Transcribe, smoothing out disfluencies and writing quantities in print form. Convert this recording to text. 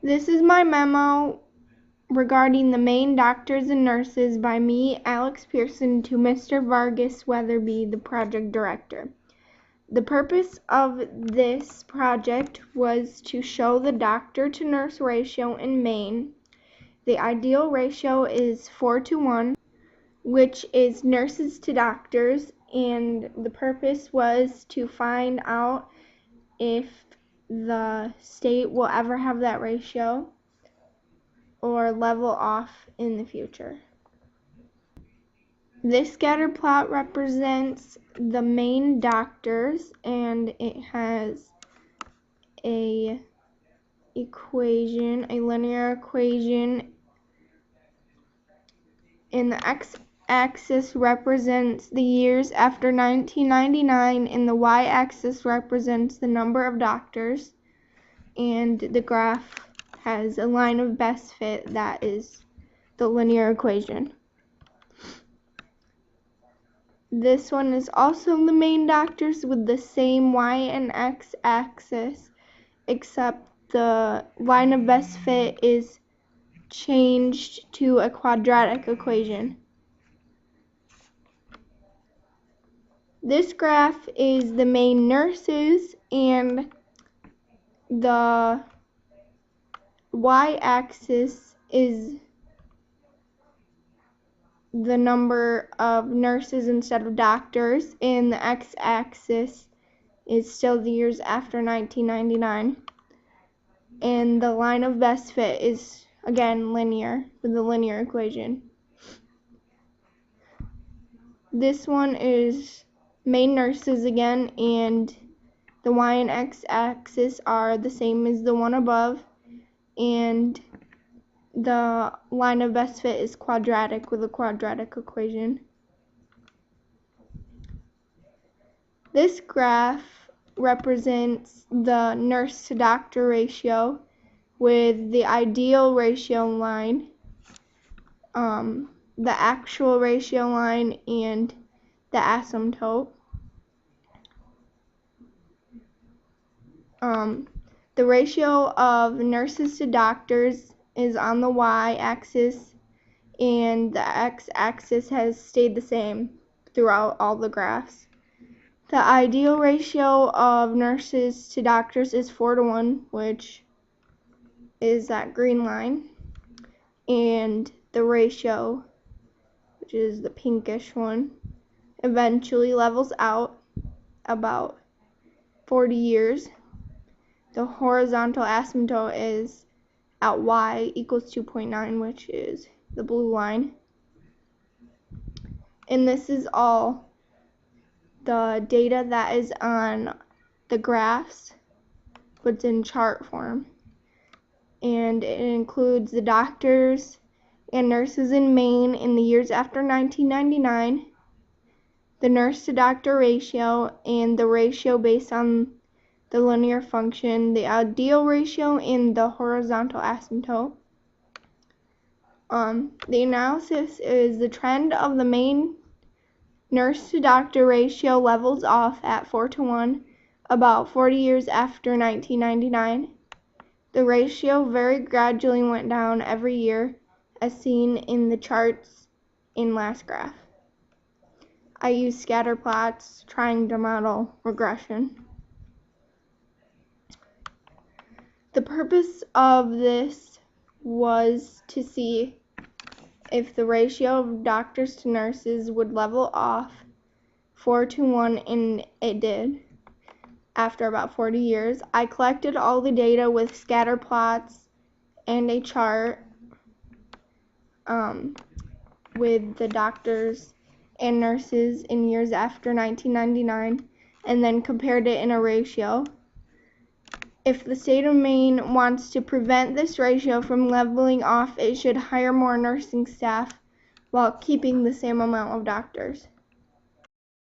This is my memo regarding the Maine doctors and nurses by me, Alex Pearson, to Mr. Vargas Weatherby, the project director. The purpose of this project was to show the doctor-to-nurse ratio in Maine. The ideal ratio is 4:1, which is nurses to doctors, and the purpose was to find out if the state will ever have that ratio or level off in the future. This scatter plot represents the Maine doctors, and it has a linear equation, and the x-axis represents the years after 1999, and the y-axis represents the number of doctors, and the graph has a line of best fit that is the linear equation. This one is also the Maine doctors with the same y and x axis, except the line of best fit is changed to a quadratic equation. This graph is the Maine nurses, and the y-axis is the number of nurses instead of doctors, and the x-axis is still the years after 1999. And the line of best fit is, again, linear, with the linear equation. This one is Maine nurses again, and the y and x axis are the same as the one above, and the line of best fit is quadratic with a quadratic equation. This graph represents the nurse to doctor ratio with the ideal ratio line, the actual ratio line, and the asymptote. The ratio of nurses to doctors is on the y-axis, and the x-axis has stayed the same throughout all the graphs. The ideal ratio of nurses to doctors is 4:1, which is that green line, and the ratio, which is the pinkish one, eventually levels out about 40 years. The horizontal asymptote is at y equals 2.9, which is the blue line. And this is all the data that is on the graphs, but it's in chart form. And it includes the doctors and nurses in Maine in the years after 1999, the nurse to doctor ratio, and the ratio based on the linear function, the ideal ratio, and the horizontal asymptote. The analysis is the trend of the Maine nurse to doctor ratio levels off at 4:1 about 40 years after 1999. The ratio very gradually went down every year, as seen in the charts in last graph. I use scatter plots trying to model regression. The purpose of this was to see if the ratio of doctors to nurses would level off 4:1, and it did. After about 40 years, I collected all the data with scatter plots and a chart with the doctors and nurses in years after 1999, and then compared it in a ratio. If the state of Maine wants to prevent this ratio from leveling off, it should hire more nursing staff while keeping the same amount of doctors.